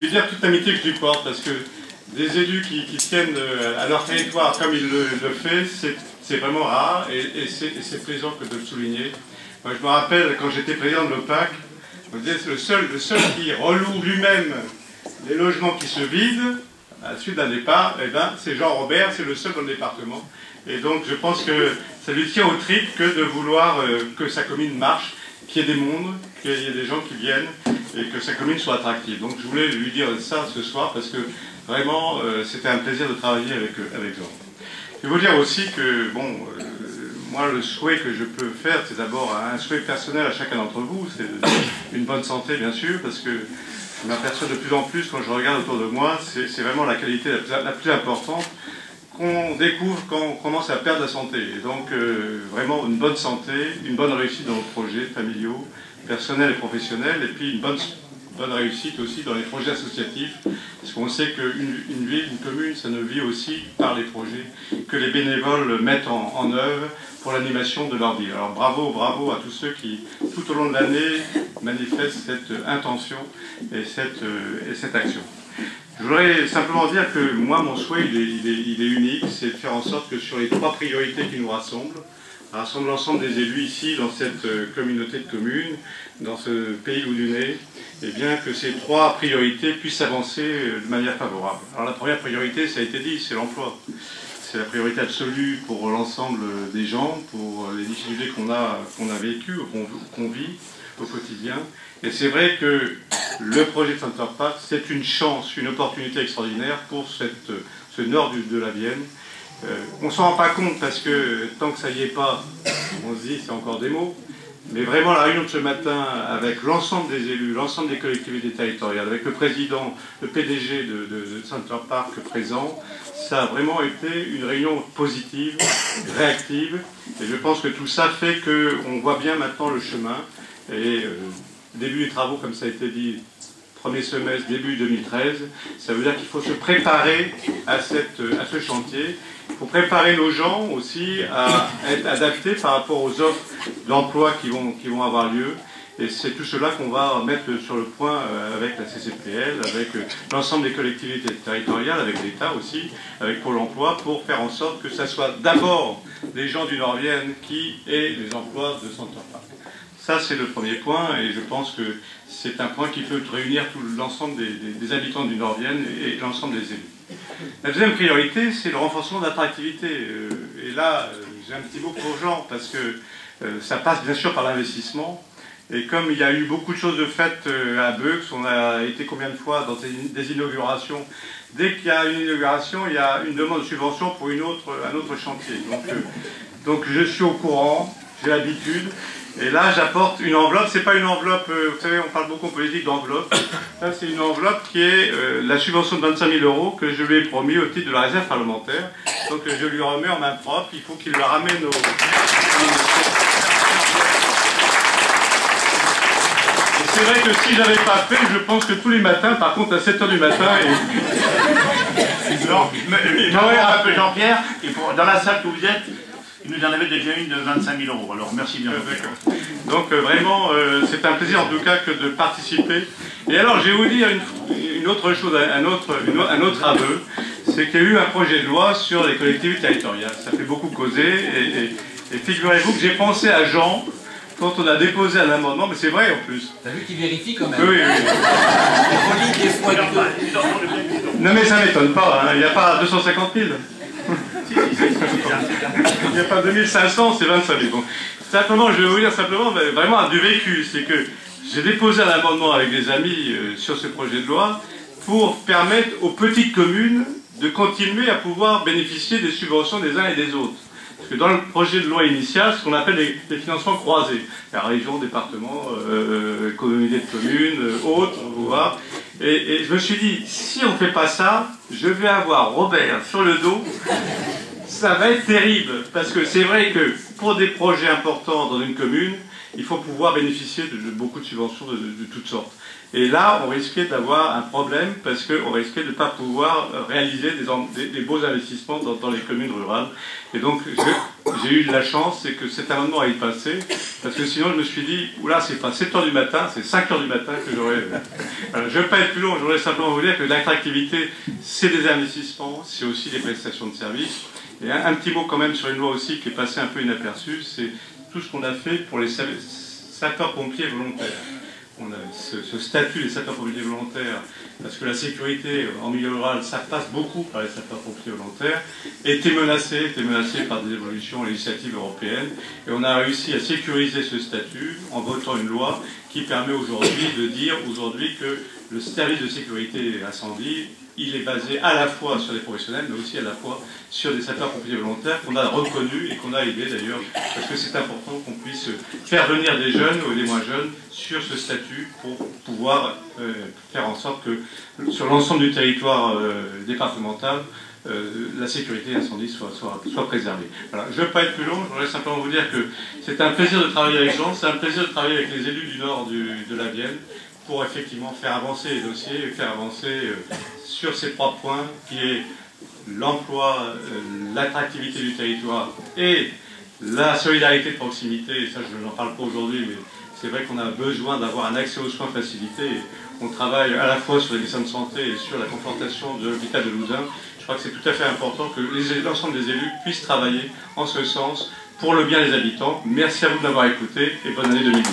Je veux dire toute l'amitié que je lui porte, parce que des élus qui tiennent à leur territoire comme il le fait, c'est vraiment rare et c'est plaisant que de le souligner. Moi, je me rappelle quand j'étais président de l'OPAC, je me disais le seul qui reloue lui-même les logements qui se vident à la suite d'un départ, eh ben, c'est Jean Robert, c'est le seul dans le département. Et donc je pense que ça lui tient au tripes que de vouloir que sa commune marche, qu'il y ait des mondes, qu'il y ait des gens qui viennent et que sa commune soit attractive. Donc je voulais lui dire ça ce soir parce que vraiment c'était un plaisir de travailler avec Jean. Je vais vous dire aussi que, bon, moi le souhait que je peux faire, c'est d'abord un souhait personnel à chacun d'entre vous, c'est une bonne santé bien sûr, parce que je m'aperçois de plus en plus quand je regarde autour de moi, c'est vraiment la qualité la plus importante qu'on découvre quand on commence à perdre la santé. Et donc vraiment une bonne santé, une bonne réussite dans nos projets familiaux, personnels et professionnels, et puis une bonne réussite aussi dans les projets associatifs, parce qu'on sait qu'une ville, une commune, ça ne vit aussi par les projets que les bénévoles mettent en œuvre pour l'animation de leur vie. Alors bravo, bravo à tous ceux qui, tout au long de l'année, manifestent cette intention et cette action. Je voudrais simplement dire que moi, mon souhait, il est unique, c'est de faire en sorte que sur les 3 priorités qui nous rassemblent l'ensemble des élus ici, dans cette communauté de communes, dans ce pays loudunais, et bien que ces 3 priorités puissent avancer de manière favorable. Alors la première priorité, ça a été dit, c'est l'emploi. C'est la priorité absolue pour l'ensemble des gens, pour les difficultés qu'on a vécues, qu'on vit au quotidien. Et c'est vrai que le projet de Center Park, c'est une chance, une opportunité extraordinaire pour ce nord de la Vienne. On ne s'en rend pas compte parce que tant que ça n'y est pas, on se dit c'est encore des mots. Mais vraiment la réunion de ce matin avec l'ensemble des élus, l'ensemble des collectivités territoriales, avec le président, le PDG de Center Park présent, ça a vraiment été une réunion positive, réactive. Et je pense que tout ça fait qu'on voit bien maintenant le chemin. Et début des travaux, comme ça a été dit, premier semestre, début 2013, ça veut dire qu'il faut se préparer à ce chantier. Il faut préparer nos gens aussi à être adaptés par rapport aux offres d'emploi qui vont avoir lieu. Et c'est tout cela qu'on va mettre sur le point avec la CCPL, avec l'ensemble des collectivités territoriales, avec l'État aussi, avec Pôle emploi, pour faire en sorte que ce soit d'abord les gens du Nord-Vienne qui aient les emplois de Center Park. Ça, c'est le premier point, et je pense que c'est un point qui peut réunir tout l'ensemble des habitants du Nord-Vienne et l'ensemble des élus. La deuxième priorité, c'est le renforcement de l'attractivité. Et là, j'ai un petit mot pour Jean, parce que ça passe bien sûr par l'investissement. Et comme il y a eu beaucoup de choses de faites à Beux, on a été combien de fois dans des inaugurations. Dès qu'il y a une inauguration, il y a une demande de subvention pour un autre chantier. Donc je suis au courant, j'ai l'habitude. Et là, j'apporte une enveloppe. C'est pas une enveloppe, vous savez, on parle beaucoup en politique d'enveloppe. Là, c'est une enveloppe qui est la subvention de 25 000 € que je lui ai promis au titre de la réserve parlementaire. Donc, je lui remets en main propre. Il faut qu'il la ramène au... C'est vrai que si je n'avais pas fait, je pense que tous les matins, par contre, à 7 h du matin... Jean-Pierre, dans la salle que vous êtes, il nous en avait déjà une de 25 000 €, alors merci bien. Donc vraiment, c'est un plaisir en tout cas que de participer. Et alors, je vais vous dire une autre chose, un autre aveu, c'est qu'il y a eu un projet de loi sur les collectivités territoriales. Ça fait beaucoup causer, et figurez-vous que j'ai pensé à Jean quand on a déposé un amendement, mais c'est vrai en plus. T'as vu qu'il vérifie quand même? Oui, oui. Des fois, non mais ça m'étonne pas, hein. Il n'y a pas 250 000. Il n'y a pas 2500, c'est 25 000. Bon. Simplement, je vais vous dire simplement, vraiment du vécu, c'est que j'ai déposé un amendement avec des amis sur ce projet de loi pour permettre aux petites communes de continuer à pouvoir bénéficier des subventions des uns et des autres. Parce que dans le projet de loi initial, ce qu'on appelle les financements croisés, la région, département, communauté de communes, autres, on va voir. Et je me suis dit, si on ne fait pas ça, je vais avoir Robert sur le dos. Ça va être terrible, parce que c'est vrai que pour des projets importants dans une commune, il faut pouvoir bénéficier de beaucoup de subventions de toutes sortes. Et là, on risquait d'avoir un problème parce qu'on risquait de ne pas pouvoir réaliser des beaux investissements dans les communes rurales. Et donc, j'ai eu de la chance, c'est que cet amendement ait passé, parce que sinon, je me suis dit, oula, c'est pas 7 h du matin, c'est 5 h du matin que j'aurais... Voilà, je ne vais pas être plus long, je voudrais simplement vous dire que l'attractivité, c'est des investissements, c'est aussi des prestations de services. Et un petit mot quand même sur une loi aussi qui est passée un peu inaperçue, c'est tout ce qu'on a fait pour les sapeurs-pompiers volontaires. On a ce statut des sapeurs-pompiers volontaires, parce que la sécurité en milieu rural, ça passe beaucoup par les sapeurs-pompiers volontaires, était menacée par des évolutions législatives européennes, et on a réussi à sécuriser ce statut en votant une loi qui permet aujourd'hui de dire que le service de sécurité incendie, il est basé à la fois sur des professionnels, mais aussi à la fois sur des sapeurs-pompiers volontaires qu'on a reconnus et qu'on a aidés d'ailleurs, parce que c'est important qu'on puisse faire venir des jeunes ou des moins jeunes sur ce statut pour pouvoir faire en sorte que sur l'ensemble du territoire départemental, la sécurité incendie soit préservée. Voilà. Je ne veux pas être plus long, je voudrais simplement vous dire que c'est un plaisir de travailler avec Jean, c'est un plaisir de travailler avec les élus du nord de la Vienne, pour effectivement faire avancer les dossiers et faire avancer sur ces 3 points qui est l'emploi, l'attractivité du territoire et la solidarité de proximité. Et ça, je n'en parle pas aujourd'hui, mais c'est vrai qu'on a besoin d'avoir un accès aux soins facilité. On travaille à la fois sur les questions de santé et sur la confortation de l'hôpital de Loudun. Je crois que c'est tout à fait important que l'ensemble des élus puissent travailler en ce sens pour le bien des habitants. Merci à vous de m'avoir écouté et bonne année 2012.